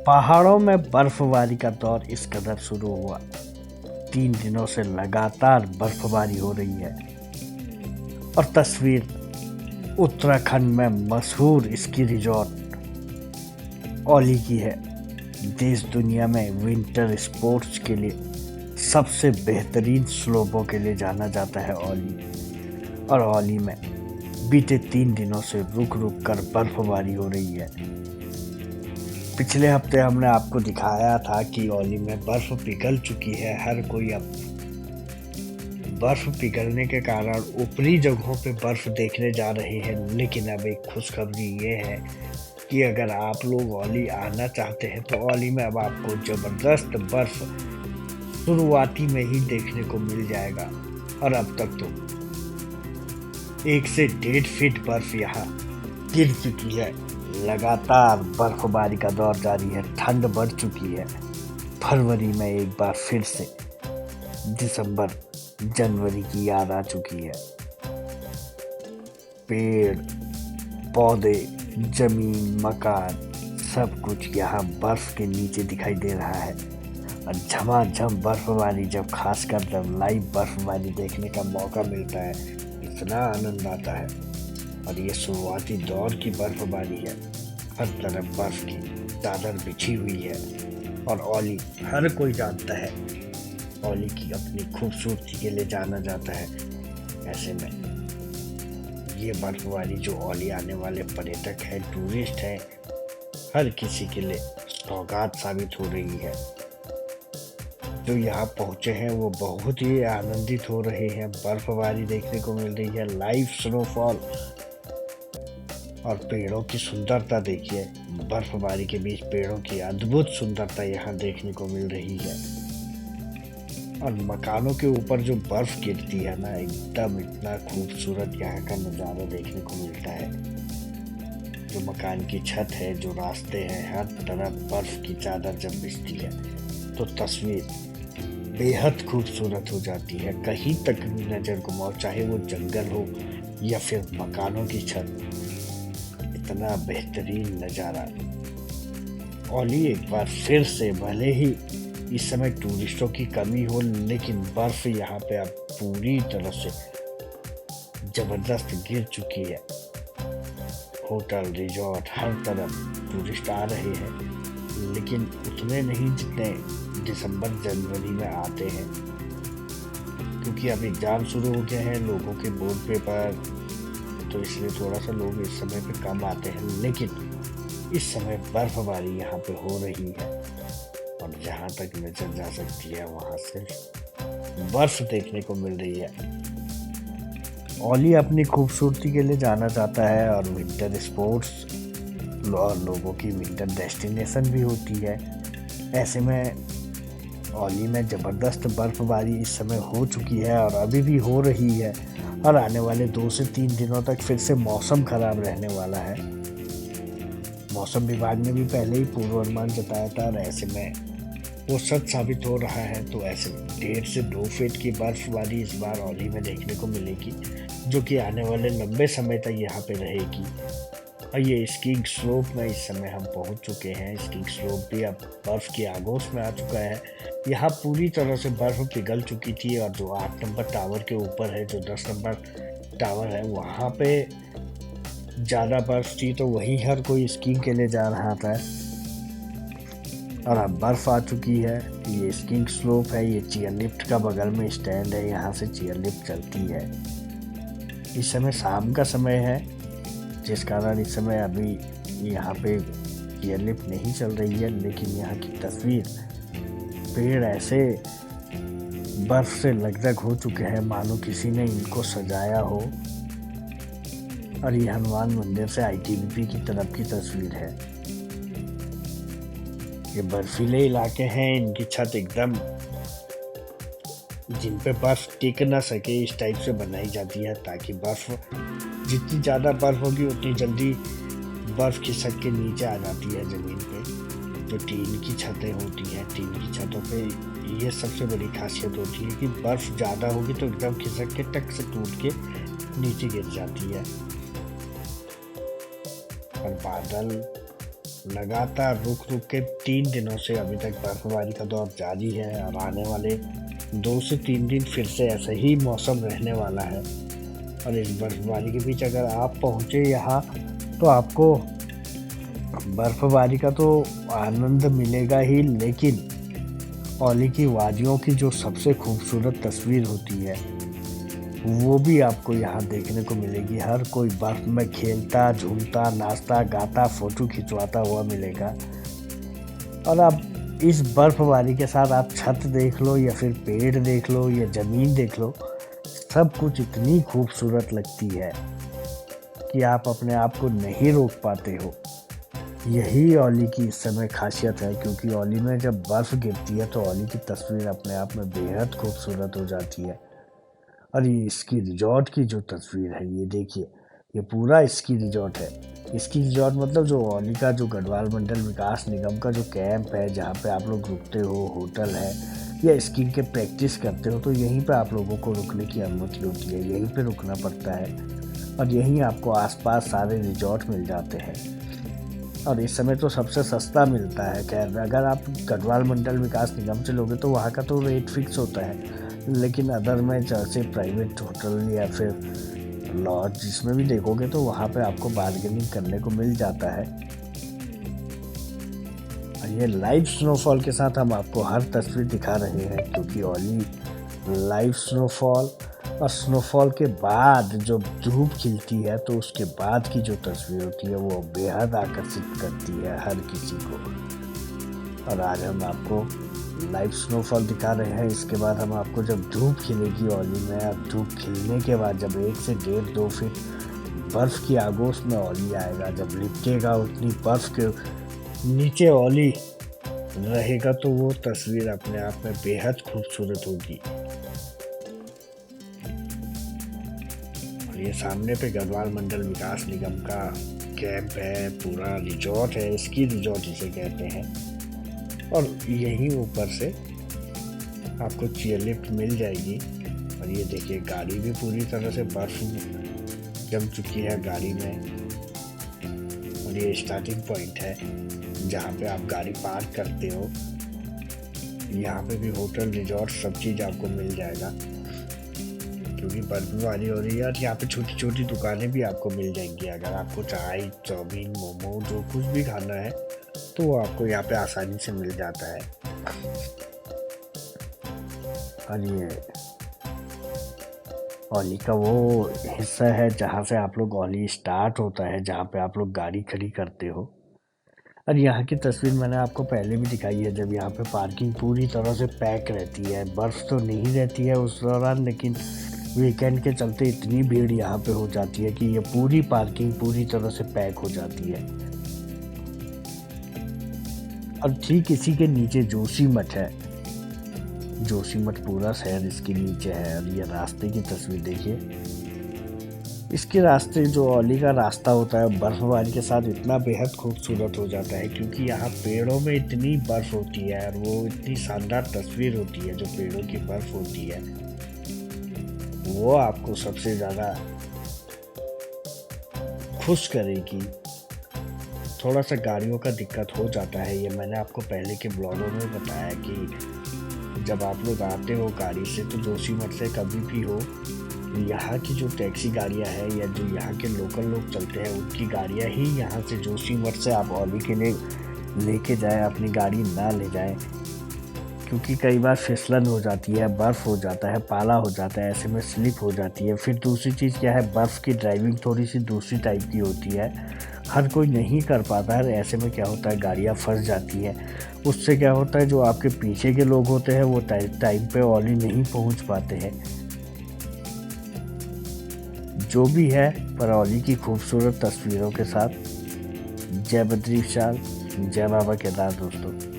पहाड़ों में बर्फबारी का दौर इस कदर शुरू हुआ। 3 दिनों से लगातार बर्फबारी हो रही है और तस्वीर उत्तराखंड में मशहूर स्की रिजॉर्ट औली की है। देश दुनिया में विंटर स्पोर्ट्स के लिए सबसे बेहतरीन स्लोपों के लिए जाना जाता है औली। और औली में बीते 3 दिनों से रुक रुक कर बर्फबारी हो रही है। पिछले हफ्ते हमने आपको दिखाया था कि औली में बर्फ पिघल चुकी है। हर कोई अब बर्फ पिघलने के कारण ऊपरी जगहों पे बर्फ देखने जा रहे हैं। लेकिन अब एक खुशखबरी ये है कि अगर आप लोग औली आना चाहते हैं तो औली में अब आपको जबरदस्त बर्फ शुरुआती में ही देखने को मिल जाएगा। और अब तक तो 1 से 1.5 फीट बर्फ यहाँ गिर चुकी है। लगातार बर्फबारी का दौर जारी है। ठंड बढ़ चुकी है। फरवरी में एक बार फिर से दिसंबर जनवरी की याद आ चुकी है। पेड़ पौधे जमीन मकान सब कुछ यहाँ बर्फ के नीचे दिखाई दे रहा है। और झमाझम बर्फबारी, जब खासकर जब लाइव बर्फबारी देखने का मौका मिलता है, इतना आनंद आता है। और ये शुरुआती दौर की बर्फबारी है। हर तरफ बर्फ की चादर बिछी हुई है। और औली हर कोई जानता है, औली की अपनी खूबसूरती के लिए जाना जाता है। ऐसे में ये बर्फबारी जो औली आने वाले पर्यटक हैं, टूरिस्ट हैं, हर किसी के लिए सौगात साबित हो रही है। जो यहाँ पहुँचे हैं वो बहुत ही आनंदित हो रहे हैं। बर्फबारी देखने को मिल रही है, लाइव स्नोफॉल और पेड़ों की सुंदरता देखिए। बर्फबारी के बीच पेड़ों की अद्भुत सुंदरता यहाँ देखने को मिल रही है। और मकानों के ऊपर जो बर्फ गिरती है ना, एकदम इतना खूबसूरत यहाँ का नज़ारा देखने को मिलता है। जो मकान की छत है, जो रास्ते हैं, हर तरफ बर्फ की चादर जब बिछती है तो तस्वीर बेहद खूबसूरत हो जाती है। कहीं तक भी नज़र घुमाओ, चाहे वो जंगल हो या फिर मकानों की छत, इतना बेहतरीन नज़ारा। औली एक बार फिर से, भले ही इस समय टूरिस्टों की कमी हो, लेकिन बर्फ यहाँ पे अब पूरी तरह से जबरदस्त गिर चुकी है। होटल रिजॉर्ट हर तरफ टूरिस्ट आ रहे हैं, लेकिन उतने नहीं जितने दिसंबर जनवरी में आते हैं, क्योंकि अब एग्जाम शुरू हो गए हैं लोगों के बोर्ड पेपर, तो इसलिए थोड़ा सा लोग इस समय पे कम आते हैं। लेकिन इस समय बर्फबारी यहाँ पे हो रही है और जहाँ तक नजर जा सकती है वहाँ से बर्फ देखने को मिल रही है। औली अपनी खूबसूरती के लिए जाना जाता है और विंटर स्पोर्ट्स और लोगों की विंटर डेस्टिनेशन भी होती है। ऐसे में औली में ज़बरदस्त बर्फबारी इस समय हो चुकी है और अभी भी हो रही है। और आने वाले 2 से 3 दिनों तक फिर से मौसम खराब रहने वाला है। मौसम विभाग ने भी पहले ही पूर्वानुमान जताया था और ऐसे में वो सच साबित हो रहा है। तो ऐसे 1.5 से 2 फीट की बर्फबारी इस बार औली में देखने को मिलेगी, जो कि आने वाले लंबे समय तक यहाँ पे रहेगी। और ये स्कीइंग स्लोप में इस समय हम पहुँच चुके हैं। स्कीइंग स्लोप भी अब बर्फ़ की आगोश में आ चुका है। यहाँ पूरी तरह से बर्फ़ पिघल चुकी थी और जो 8 नंबर टावर के ऊपर है, जो 10 नंबर टावर है, वहाँ पे ज़्यादा बर्फ़ थी, तो वहीं हर कोई स्कीइंग के लिए जा रहा था। और अब बर्फ़ आ चुकी है। ये स्कीइंग स्लोप है, ये चेयर लिफ्ट का बगल में स्टैंड है, यहाँ से चेयर लिफ्ट चलती है। इस समय शाम का समय है, जिस कारण इस समय अभी यहाँ पे चेयर लिफ्ट नहीं चल रही है। लेकिन यहाँ की तस्वीर, पेड़ ऐसे बर्फ से लकदक हो चुके हैं मानो किसी ने इनको सजाया हो। और ये हनुमान मंदिर से आईटीबीपी की तरफ की तस्वीर है। ये बर्फीले इलाके हैं, इनकी छत एकदम, जिन पे बर्फ टिक ना सके, इस टाइप से बनाई जाती है, ताकि बर्फ, जितनी ज़्यादा बर्फ होगी उतनी जल्दी बर्फ खिसक के नीचे आ जाती है ज़मीन पे। जो टीन की छतें होती हैं, टीन की छतों पे ये सबसे बड़ी खासियत होती है कि बर्फ ज़्यादा होगी तो एकदम खिसक के टक से टूट के नीचे गिर जाती है। और बादल लगातार रुक रुक के 3 दिनों से अभी तक बर्फबारी का दौर जारी है और आने वाले 2 से 3 दिन फिर से ऐसा ही मौसम रहने वाला है। और इस बर्फबारी के बीच अगर आप पहुँचे यहाँ तो आपको बर्फबारी का तो आनंद मिलेगा ही, लेकिन औली की वादियों की जो सबसे खूबसूरत तस्वीर होती है वो भी आपको यहाँ देखने को मिलेगी। हर कोई बर्फ में खेलता, झूमता, नाचता, गाता, फोटो खिंचवाता हुआ मिलेगा। और अब इस बर्फबारी के साथ आप छत देख लो या फिर पेड़ देख लो या ज़मीन देख लो, सब कुछ इतनी खूबसूरत लगती है कि आप अपने आप को नहीं रोक पाते हो। यही औली की इस समय खासियत है, क्योंकि औली में जब बर्फ़ गिरती है तो औली की तस्वीर अपने आप में बेहद खूबसूरत हो जाती है। और ये स्की रिजॉर्ट की जो तस्वीर है, ये देखिए, ये पूरा स्की रिजॉर्ट है। स्की रिजॉर्ट मतलब जो औली का जो गढ़वाल मंडल विकास निगम का जो कैंप है, जहाँ पे आप लोग रुकते हो, होटल है या स्कीइंग के प्रैक्टिस करते हो, तो यहीं पे आप लोगों को रुकने की अनुमति होती है, यहीं पे रुकना पड़ता है। और यहीं आपको आसपास सारे रिजॉर्ट मिल जाते हैं और इस समय तो सबसे सस्ता मिलता है। खैर, अगर आप गढ़वाल मंडल विकास निगम से लोगे तो वहाँ का तो रेट फिक्स होता है, लेकिन अदर में जैसे प्राइवेट होटल या फिर लॉज जिसमें भी देखोगे तो वहाँ पे आपको बार्गेनिंग करने को मिल जाता है। और ये लाइव स्नोफॉल के साथ हम आपको हर तस्वीर दिखा रहे हैं, क्योंकि औली लाइव स्नोफॉल और स्नोफॉल के बाद जो धूप खिलती है तो उसके बाद की जो तस्वीर होती है वो बेहद आकर्षित करती है हर किसी को। और आज हम आपको लाइव स्नोफॉल दिखा रहे हैं। इसके बाद हम आपको जब धूप खिलेगी औली में, और धूप खिलने के बाद जब 1 से 1.5-2 फीट बर्फ़ की आगोश में औली आएगा, जब लिपटेगा उतनी बर्फ़ के नीचे औली रहेगा, तो वो तस्वीर अपने आप में बेहद खूबसूरत होगी। ये सामने पे गढ़वाल मंडल विकास निगम का कैंप है, पूरा रिजॉर्ट है, स्की रिजॉर्ट इसे कहते हैं। और यहीं ऊपर से आपको चेयरलिफ्ट मिल जाएगी। और ये देखिए, गाड़ी भी पूरी तरह से बर्फ जम चुकी है गाड़ी में। और ये स्टार्टिंग पॉइंट है जहाँ पे आप गाड़ी पार्क करते हो। यहाँ पे भी होटल, रिजॉर्ट सब चीज़ आपको मिल जाएगा, क्योंकि बर्फबारी हो रही है। और यहाँ पे छोटी छोटी दुकानें भी आपको मिल जाएंगी। अगर आपको चाय, चाउमीन, मोमो जो कुछ भी खाना है तो वो आपको यहाँ पे आसानी से मिल जाता है। और ये औली का वो हिस्सा है जहाँ से आप लोग औली स्टार्ट होता है, जहाँ पे आप लोग गाड़ी खड़ी करते हो। और यहाँ की तस्वीर मैंने आपको पहले भी दिखाई है, जब यहाँ पे पार्किंग पूरी तरह से पैक रहती है। बर्फ़ तो नहीं रहती है उस दौरान, लेकिन वीकेंड के चलते इतनी भीड़ यहाँ पे हो जाती है कि ये पूरी पार्किंग पूरी तरह से पैक हो जाती है। और ठीक इसी के नीचे जोशीमठ है। जोशीमठ पूरा शहर इसके नीचे है। और ये रास्ते की तस्वीर देखिए। इसके रास्ते, जो औली का रास्ता होता है, बर्फबारी के साथ इतना बेहद खूबसूरत हो जाता है, क्योंकि यहाँ पेड़ों में इतनी बर्फ़ होती है और वो इतनी शानदार तस्वीर होती है। जो पेड़ों की बर्फ़ होती है वो आपको सबसे ज़्यादा खुश करेगी। थोड़ा सा गाड़ियों का दिक्कत हो जाता है, ये मैंने आपको पहले के ब्लॉगों में बताया कि जब आप लोग आते हो गाड़ी से तो जोशीमठ से कभी भी हो, यहाँ की जो टैक्सी गाड़ियाँ हैं या जो यहाँ के लोकल लोग चलते हैं उनकी गाड़ियाँ ही यहाँ से जोशीमठ से आप औली के लिए लेके जाएं, अपनी गाड़ी ना ले जाएं, क्योंकि कई बार फिसलन हो जाती है, बर्फ़ हो जाता है, पाला हो जाता है, ऐसे में स्लिप हो जाती है। फिर दूसरी चीज़ क्या है, बर्फ़ की ड्राइविंग थोड़ी सी दूसरी टाइप की होती है, हर कोई नहीं कर पाता है। ऐसे में क्या होता है, गाड़ियाँ फंस जाती हैं। उससे क्या होता है, जो आपके पीछे के लोग होते हैं वो टाइम पे औली नहीं पहुँच पाते हैं। जो भी है, पर औली की खूबसूरत तस्वीरों के साथ जय बद्री विशाल, जय बाबा केदार दोस्तों।